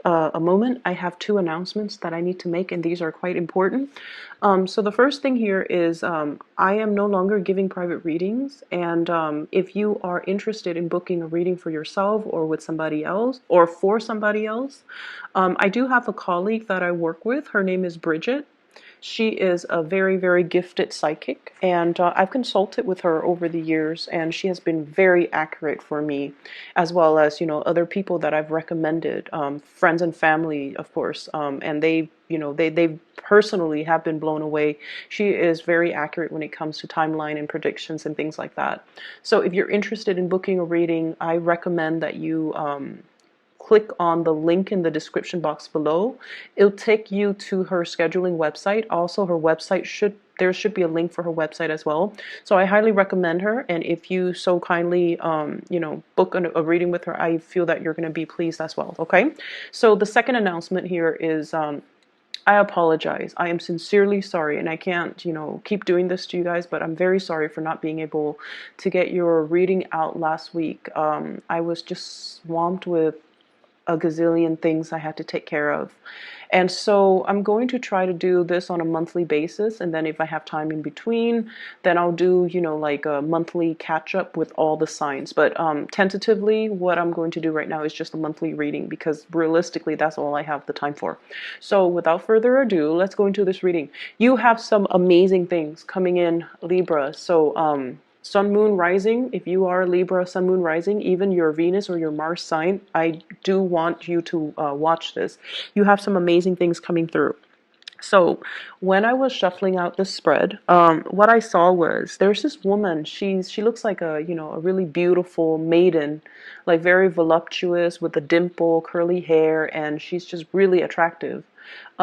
A moment, I have two announcements that I need to make, and these are quite important. So the first thing here is I am no longer giving private readings, and if you are interested in booking a reading for yourself or with somebody else or for somebody else, I do have a colleague that I work with. Her name is Bridget. She is a very, very gifted psychic, and I've consulted with her over the years, and she has been very accurate for me, as well as, other people that I've recommended, friends and family, of course, and they personally have been blown away. She is very accurate when it comes to timeline and predictions and things like that. So if you're interested in booking a reading, I recommend that you click on the link in the description box below. It'll take you to her scheduling website. Also, her website there should be a link for her website as well. So I highly recommend her. And if you so kindly, book a reading with her, I feel that you're going to be pleased as well. Okay. So the second announcement here is, I apologize. I am sincerely sorry, and I can't, keep doing this to you guys, but I'm very sorry for not being able to get your reading out last week. I was just swamped with a gazillion things I had to take care of. And so I'm going to try to do this on a monthly basis. And then if I have time in between, then I'll do, like a monthly catch up with all the signs. But tentatively, what I'm going to do right now is just a monthly reading, because realistically, that's all I have the time for. So without further ado, let's go into this reading. You have some amazing things coming in, Libra. So, Sun, Moon, Rising, if you are Libra, Sun, Moon, Rising, even your Venus or your Mars sign, I do want you to watch this. You have some amazing things coming through. So when I was shuffling out the spread, what I saw was there's this woman. She looks like a really beautiful maiden, like very voluptuous with a dimple, curly hair, and she's just really attractive.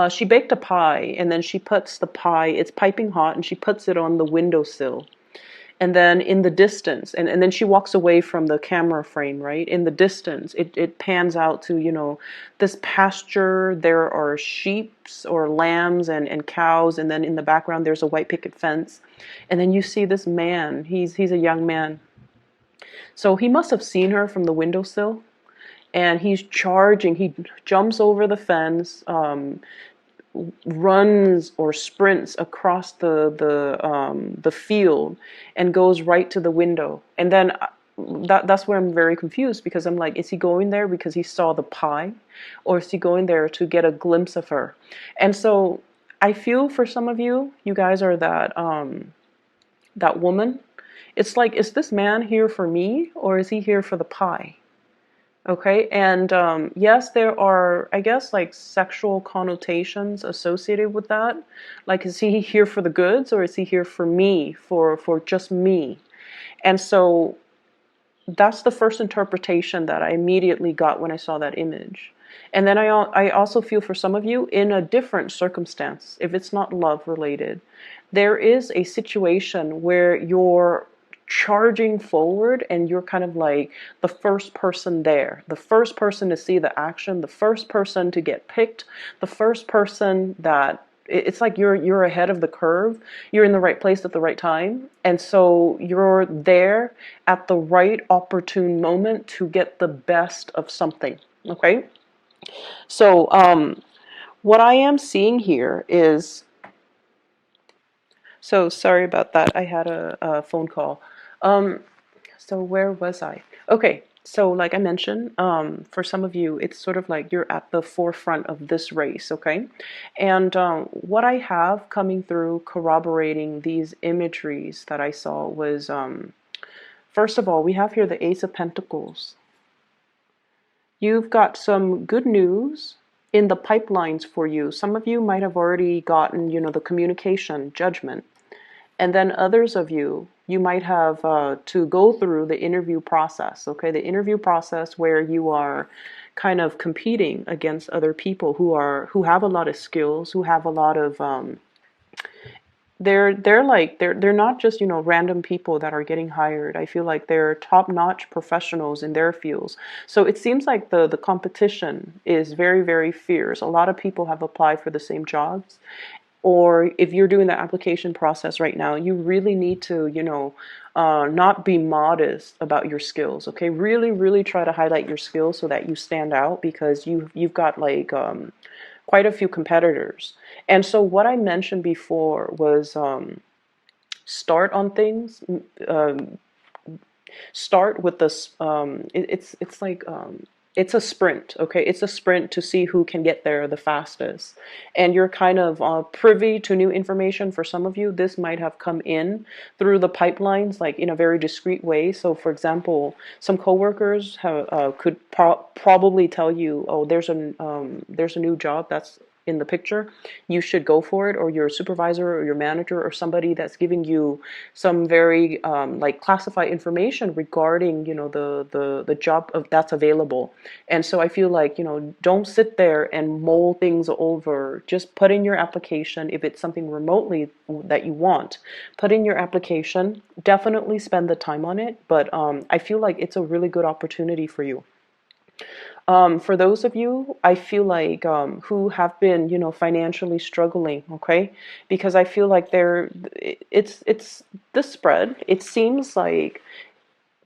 She baked a pie, and then she puts the pie, it's piping hot, and she puts it on the windowsill. And then in the distance, and then she walks away from the camera frame, right? In the distance, it pans out to, this pasture. There are sheeps or lambs and cows. And then in the background, there's a white picket fence. And then you see this man. He's a young man. So he must have seen her from the windowsill. And he's charging. He jumps over the fence, runs or sprints across the field and goes right to the window. And then that's where I'm very confused, because I'm like, is he going there because he saw the pie, or is he going there to get a glimpse of her? And so I feel for some of you, you guys are that woman. It's like, is this man here for me, or is he here for the pie? Okay, and yes, there are, I guess, like sexual connotations associated with that. Like, is he here for the goods, or is he here for me, for just me? And so that's the first interpretation that I immediately got when I saw that image. And then I also feel for some of you in a different circumstance, if it's not love related, there is a situation where you're charging forward and you're kind of like the first person there, the first person to see the action, the first person to get picked, the first person that it's like you're ahead of the curve. You're in the right place at the right time. And so you're there at the right opportune moment to get the best of something. Okay. So what I am seeing here is, so sorry about that. I had a phone call. So where was I? Okay, so like I mentioned, for some of you, it's sort of like you're at the forefront of this race, okay? And what I have coming through corroborating these imageries that I saw was, first of all, we have here the Ace of Pentacles. You've got some good news in the pipelines for you. Some of you might have already gotten, the communication, judgment. And then others of you, you might have to go through the interview process, okay? The interview process where you are kind of competing against other people who have a lot of skills, who have a lot of they're not just, random people that are getting hired. I feel like they're top-notch professionals in their fields. So it seems like the competition is very, very fierce. A lot of people have applied for the same jobs, or if you're doing the application process right now, you really need to, not be modest about your skills. Okay, really, really try to highlight your skills so that you stand out, because you've got like quite a few competitors. And so what I mentioned before was start on things. Um, Start with this. It's like it's a sprint. Okay, it's a sprint to see who can get there the fastest. And you're kind of privy to new information. For some of you, this might have come in through the pipelines, like in a very discreet way. So, for example, some coworkers could probably tell you, "Oh, there's a new job that's in the picture, you should go for it," or your supervisor or your manager or somebody that's giving you some very like classified information regarding, the job that's available. And so I feel like, don't sit there and mull things over. Just put in your application. If it's something remotely that you want, put in your application. Definitely spend the time on it, but I feel like it's a really good opportunity for you. For those of you, I feel like who have been, financially struggling, okay, because I feel like it's the spread. It seems like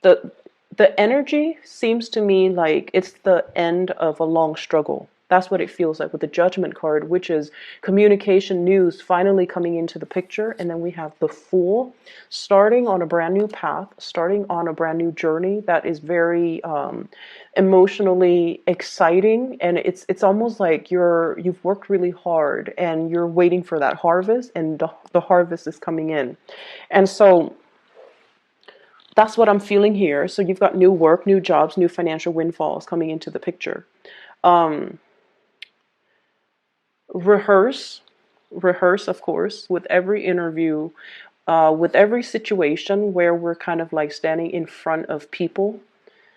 the the energy seems to me like it's the end of a long struggle. That's what it feels like with the Judgment card, which is communication news finally coming into the picture. And then we have the Fool, starting on a brand new path, starting on a brand new journey that is very emotionally exciting. And it's almost like you've worked really hard and you're waiting for that harvest, and the harvest is coming in. And so that's what I'm feeling here. So you've got new work, new jobs, new financial windfalls coming into the picture. Um, rehearse, rehearse, of course, with every interview, with every situation where we're kind of like standing in front of people.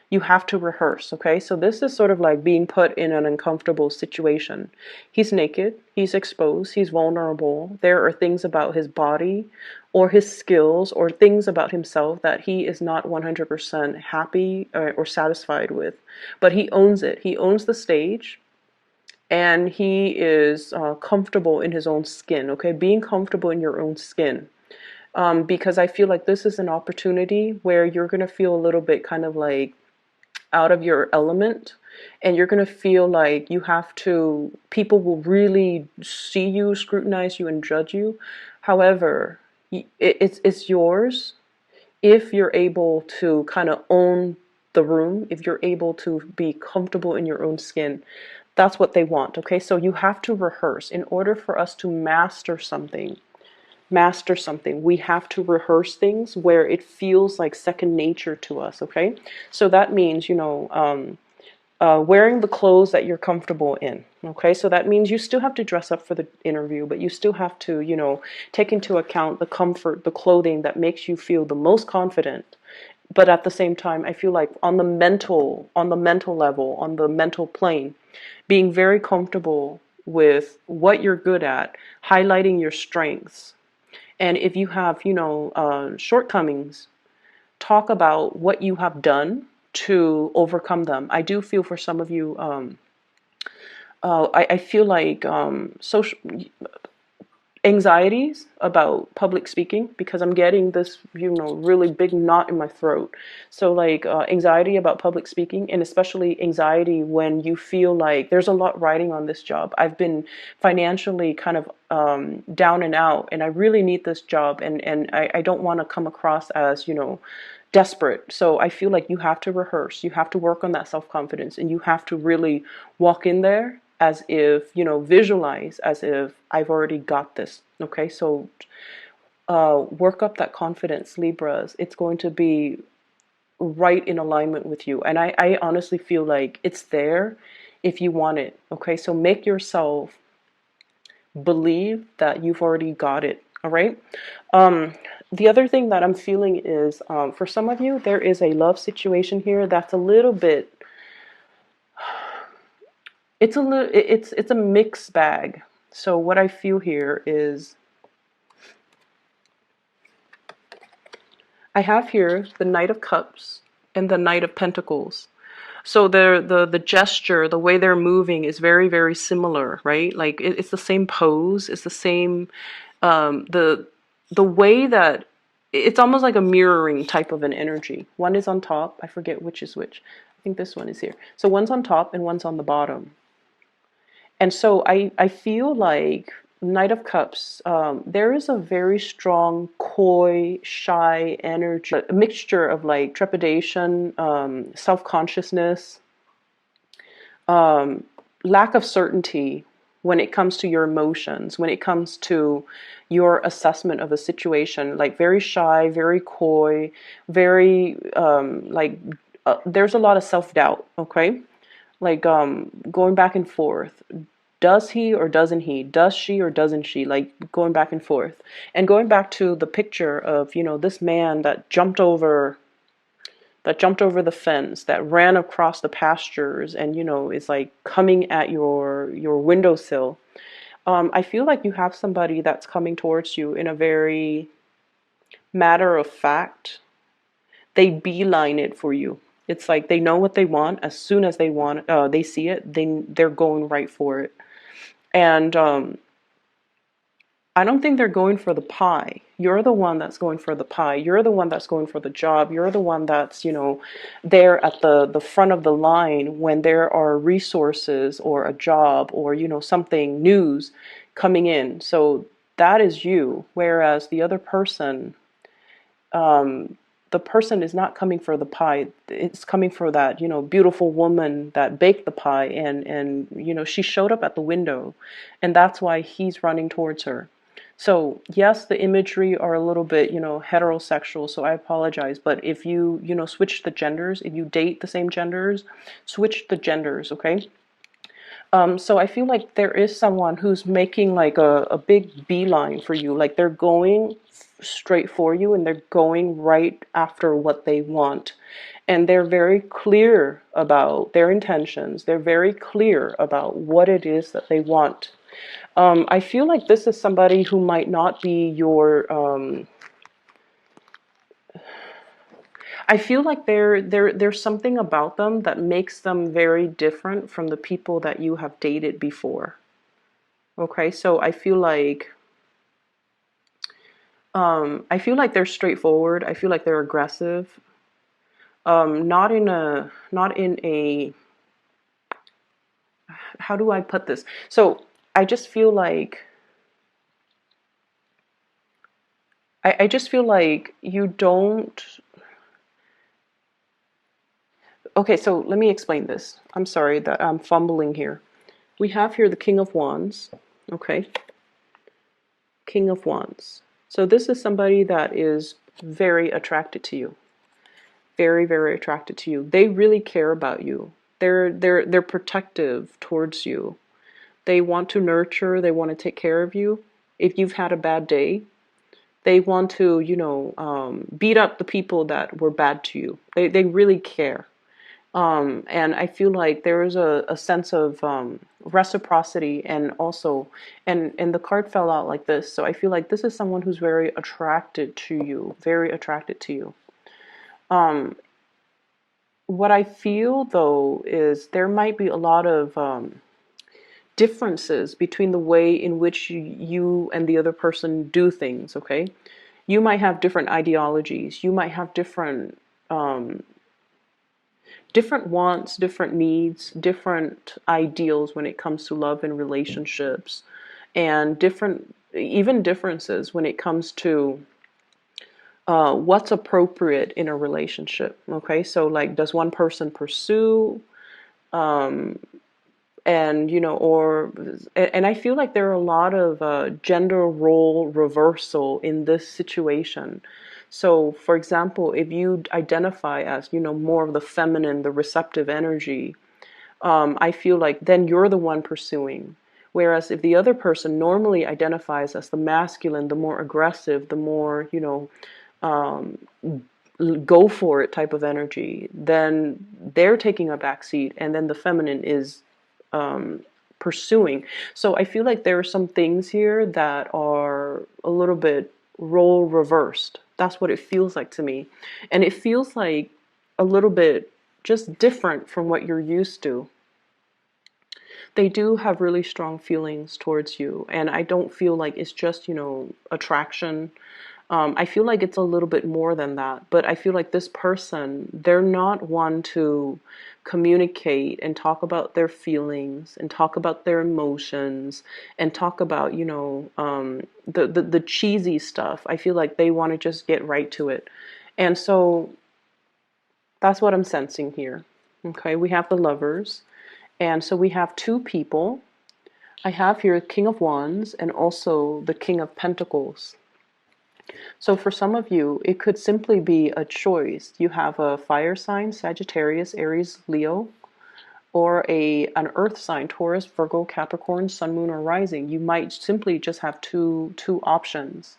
You have to rehearse, okay? So this is sort of like being put in an uncomfortable situation. He's naked, he's exposed, he's vulnerable. There are things about his body or his skills or things about himself that he is not 100% happy or satisfied with. But he owns it. He owns the stage, and he is comfortable in his own skin, okay? Being comfortable in your own skin. Because I feel like this is an opportunity where you're going to feel a little bit kind of like out of your element, and you're going to feel like people will really see you, scrutinize you, and judge you. However, it's yours if you're able to kind of own the room, if you're able to be comfortable in your own skin. That's what they want, okay? So you have to rehearse. In order for us to master something, we have to rehearse things where it feels like second nature to us, okay? So that means, wearing the clothes that you're comfortable in, okay? So that means you still have to dress up for the interview, but you still have to, take into account the comfort, the clothing that makes you feel the most confident. But at the same time, I feel like on the mental level, on the mental plane, being very comfortable with what you're good at, highlighting your strengths. And if you have, shortcomings, talk about what you have done to overcome them. I do feel for some of you, I feel like social anxieties about public speaking, because I'm getting this, really big knot in my throat. So like anxiety about public speaking, and especially anxiety when you feel like there's a lot riding on this job. I've been financially kind of down and out, and I really need this job, and I don't want to come across as, desperate. So I feel like you have to rehearse, you have to work on that self-confidence, and you have to really walk in there as if, visualize as if I've already got this. Okay, so work up that confidence, Libras. It's going to be right in alignment with you. And I honestly feel like it's there if you want it. Okay, so make yourself believe that you've already got it. All right. The other thing that I'm feeling is for some of you, there is a love situation here that's a little bit, it's a mixed bag. So what I feel here is I have here the Knight of Cups and the Knight of Pentacles. So the gesture, the way they're moving is very, very similar, right? Like it's the same pose, it's the same the way that it's almost like a mirroring type of an energy. One is on top, I forget which is which. I think this one is here. So one's on top and one's on the bottom. And so I feel like Knight of Cups, there is a very strong, coy, shy energy, a mixture of like trepidation, self-consciousness, lack of certainty when it comes to your emotions, when it comes to your assessment of a situation, like very shy, very coy, very there's a lot of self-doubt, okay? Like going back and forth. Does he or doesn't he? Does she or doesn't she? Like going back and forth. And going back to the picture of, this man that jumped over the fence, that ran across the pastures and, is like coming at your windowsill. I feel like you have somebody that's coming towards you in a very matter of fact. They beeline it for you. It's like they know what they want. As soon as they see it, they're going right for it. And I don't think they're going for the pie. You're the one that's going for the pie. You're the one that's going for the job. You're the one that's, there at the front of the line when there are resources or a job or, something news coming in. So that is you. Whereas the person is not coming for the pie. It's coming for that, beautiful woman that baked the pie and she showed up at the window and that's why he's running towards her. So yes, the imagery are a little bit, heterosexual, so I apologize. But if you, switch the genders, if you date the same genders, switch the genders, okay? So I feel like there is someone who's making like a big beeline for you. Like they're going straight for you and they're going right after what they want. And they're very clear about their intentions. They're very clear about what it is that they want. I feel like this is somebody who might not be your. I feel like there's something about them that makes them very different from the people that you have dated before. Okay, so I feel like they're straightforward. I feel like they're aggressive. Not in a. How do I put this? So I just feel like. I just feel like you don't. Okay, so let me explain this. I'm sorry that I'm fumbling here. We have here the King of Wands. Okay. King of Wands. So this is somebody that is very attracted to you. Very, very attracted to you. They really care about you. They're protective towards you. They want to nurture, they want to take care of you. If you've had a bad day, they want to, beat up the people that were bad to you. They really care. And I feel like there is a sense of reciprocity and also, and the card fell out like this. So I feel like this is someone who's very attracted to you, very attracted to you. What I feel though is there might be a lot of differences between the way in which you and the other person do things, okay? You might have different ideologies. You might have different wants, different needs, different ideals when it comes to love and relationships, and even differences when it comes to what's appropriate in a relationship. Okay, so like, does one person pursue, and I feel like there are a lot of gender role reversal in this situation. So, for example, if you identify as, more of the feminine, the receptive energy, I feel like then you're the one pursuing. Whereas if the other person normally identifies as the masculine, the more aggressive, the more, go for it type of energy, then they're taking a back seat and then the feminine is pursuing. So I feel like there are some things here that are a little bit role reversed. That's what it feels like to me. And it feels like a little bit just different from what you're used to. They do have really strong feelings towards you, and I don't feel like it's just, attraction. I feel like it's a little bit more than that, but I feel like this person, they're not one to communicate and talk about their feelings and talk about their emotions and talk about, the cheesy stuff. I feel like they want to just get right to it. And so that's what I'm sensing here. Okay, we have the Lovers. And so we have two people. I have here King of Wands and also the King of Pentacles. So for some of you, it could simply be a choice. You have a fire sign, Sagittarius, Aries, Leo, or an earth sign, Taurus, Virgo, Capricorn, Sun, Moon, or Rising. You might simply just have two options.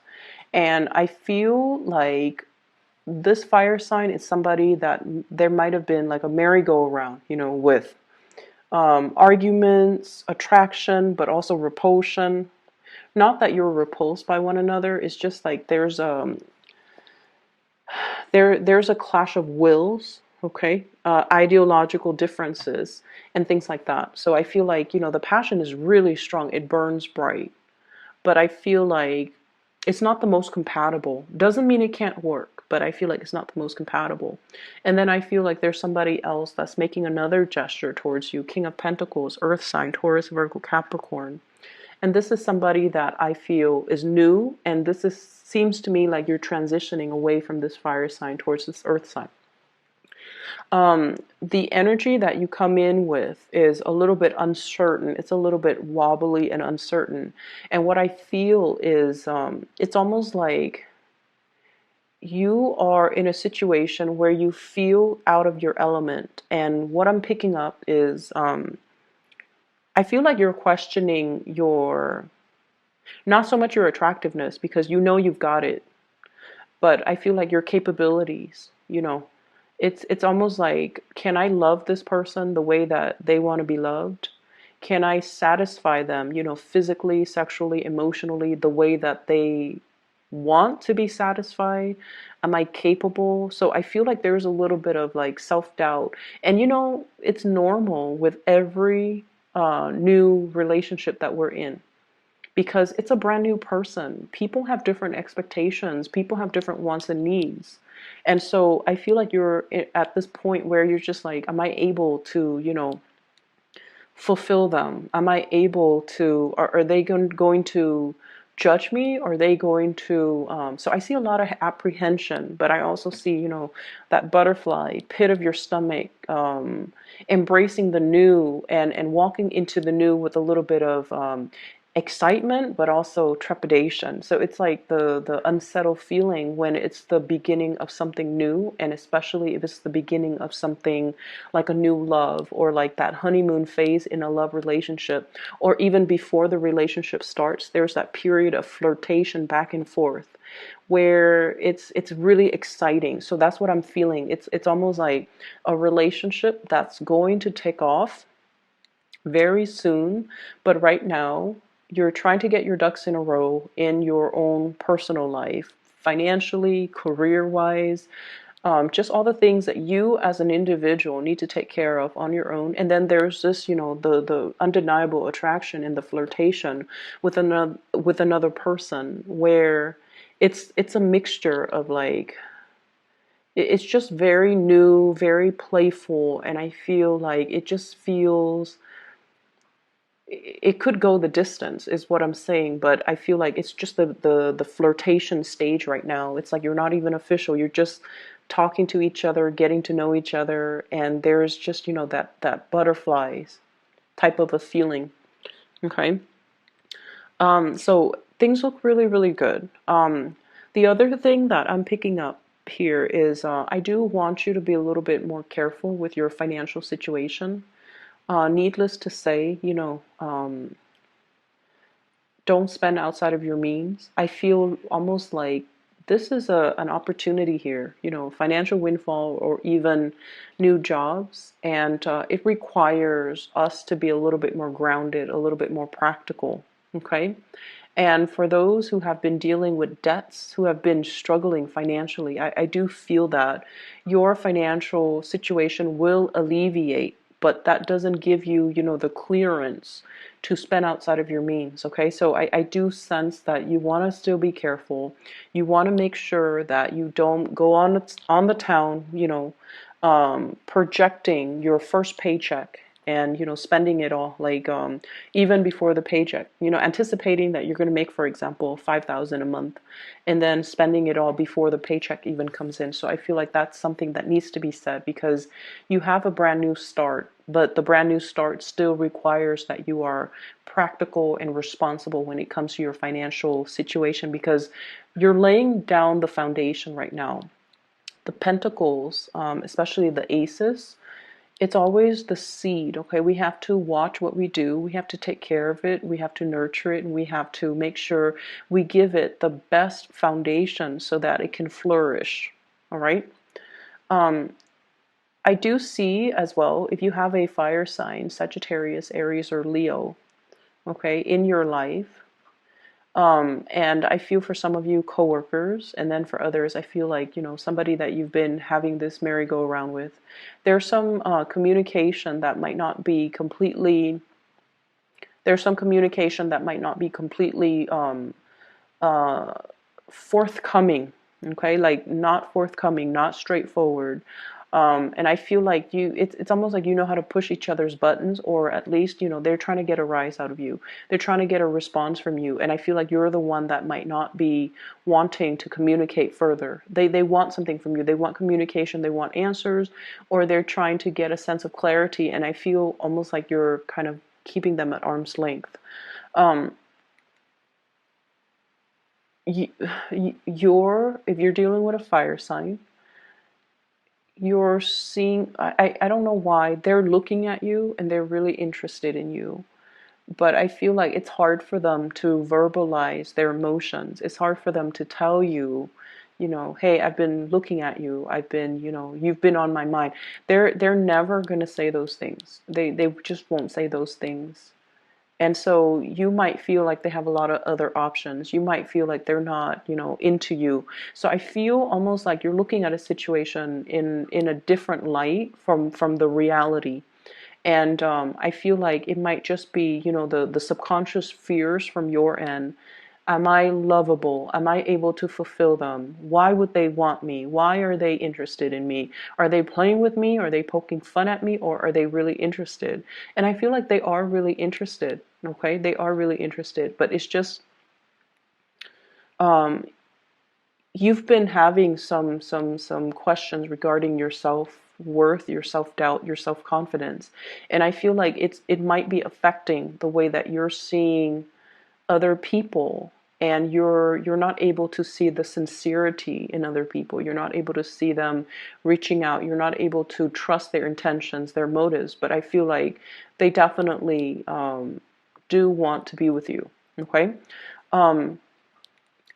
And I feel like this fire sign is somebody that there might have been like a merry-go-round, with arguments, attraction, but also repulsion. Not that you're repulsed by one another. It's just like there's a clash of wills, okay, ideological differences and things like that. So I feel like the passion is really strong. It burns bright, but I feel like it's not the most compatible. Doesn't mean it can't work, but I feel like it's not the most compatible. And then I feel like there's somebody else that's making another gesture towards you. King of Pentacles, Earth sign, Taurus, Virgo, Capricorn. And this is somebody that I feel is new, and seems to me like you're transitioning away from this fire sign towards this earth sign. The energy that you come in with is a little bit uncertain. It's a little bit wobbly and uncertain. And what I feel is it's almost like you are in a situation where you feel out of your element. And what I'm picking up is I feel like you're questioning not so much your attractiveness, because you've got it, but I feel like your capabilities, it's almost like, can I love this person the way that they want to be loved? Can I satisfy them, physically, sexually, emotionally, the way that they want to be satisfied? Am I capable? So I feel like there's a little bit of like self-doubt. And it's normal with every new relationship that we're in, because it's a brand new person. People have different expectations. People have different wants and needs. And so I feel like you're at this point where you're just like, am I able to, fulfill them? Am I able to, are they going to judge me? Are they going to, so I see a lot of apprehension, but I also see, that butterfly pit of your stomach, embracing the new and walking into the new with a little bit of excitement, but also trepidation. So it's like the unsettled feeling when it's the beginning of something new, and especially if it's the beginning of something like a new love, or like that honeymoon phase in a love relationship, or even before the relationship starts, there's that period of flirtation back and forth where it's really exciting. So that's what I'm feeling. It's almost like a relationship that's going to take off very soon, but right now you're trying to get your ducks in a row in your own personal life, financially, career-wise, just all the things that you as an individual need to take care of on your own. And then there's this, the undeniable attraction and the flirtation with another person, where it's a mixture of like, it's just very new, very playful, and I feel like it just feels, it could go the distance is what I'm saying, but I feel like it's just the flirtation stage right now. It's like you're not even official. You're just talking to each other, getting to know each other, and there's just, that butterflies type of a feeling. Okay. So things look really, really good. The other thing that I'm picking up here is I do want you to be a little bit more careful with your financial situation. Needless to say, don't spend outside of your means. I feel almost like this is an opportunity here, financial windfall or even new jobs. And it requires us to be a little bit more grounded, a little bit more practical. Okay. And for those who have been dealing with debts, who have been struggling financially, I do feel that your financial situation will alleviate, but that doesn't give you, the clearance to spend outside of your means. Okay, so I do sense that you want to still be careful. You want to make sure that you don't go on the town, projecting your first paycheck and spending it all, like even before the paycheck, anticipating that you're going to make, for example, 5,000 a month, and then spending it all before the paycheck even comes in. So I feel like that's something that needs to be said, because you have a brand new start, but the brand new start still requires that you are practical and responsible when it comes to your financial situation, because you're laying down the foundation right now. The pentacles, especially the aces, it's always the seed. Okay, we have to watch what we do, we have to take care of it, we have to nurture it, and we have to make sure we give it the best foundation so that it can flourish. All right. I do see as well, if you have a fire sign, Sagittarius, Aries, or Leo, okay, in your life, and I feel for some of you coworkers, and then for others, I feel like, somebody that you've been having this merry-go-round with. There's some communication that might not be completely, there's some communication that might not be completely uh, forthcoming, okay? Like not forthcoming, not straightforward. And I feel like it's almost like you know how to push each other's buttons, or at least, they're trying to get a rise out of you. They're trying to get a response from you. And I feel like you're the one that might not be wanting to communicate further. They want something from you. They want communication. They want answers, or they're trying to get a sense of clarity. And I feel almost like you're kind of keeping them at arm's length. Um, if you're dealing with a fire sign, you're seeing, I don't know why, they're looking at you and they're really interested in you. But I feel like it's hard for them to verbalize their emotions. It's hard for them to tell you, hey, I've been looking at you. I've been, you've been on my mind. They're never going to say those things. They just won't say those things. And so you might feel like they have a lot of other options. You might feel like they're not, into you. So I feel almost like you're looking at a situation in a different light from the reality. And I feel like it might just be, the subconscious fears from your end. Am I lovable? Am I able to fulfill them? Why would they want me? Why are they interested in me? Are they playing with me? Are they poking fun at me? Or are they really interested? And I feel like they are really interested. Okay, they are really interested. But it's just um, you've been having some questions regarding your self-worth, your self-doubt, your self-confidence. And I feel like it might be affecting the way that you're seeing other people, and you're not able to see the sincerity in other people. You're not able to see them reaching out. You're not able to trust their intentions, their motives. But I feel like they definitely do want to be with you. Okay.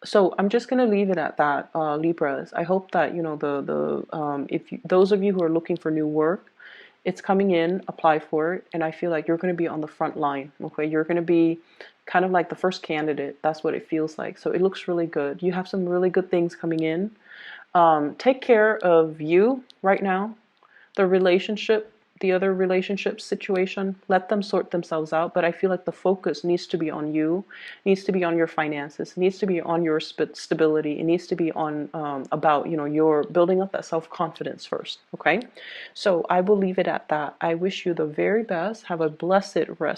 So I'm just going to leave it at that, Libras. I hope that, those of you who are looking for new work, it's coming in, apply for it, and I feel like you're going to be on the front line. Okay, you're going to be kind of like the first candidate. That's what it feels like. So it looks really good. You have some really good things coming in. Take care of you right now. The other relationship situation, let them sort themselves out. But I feel like the focus needs to be on you, needs to be on your finances, needs to be on your stability. It needs to be on about, your building up that self-confidence first. Okay, so I will leave it at that. I wish you the very best. Have a blessed rest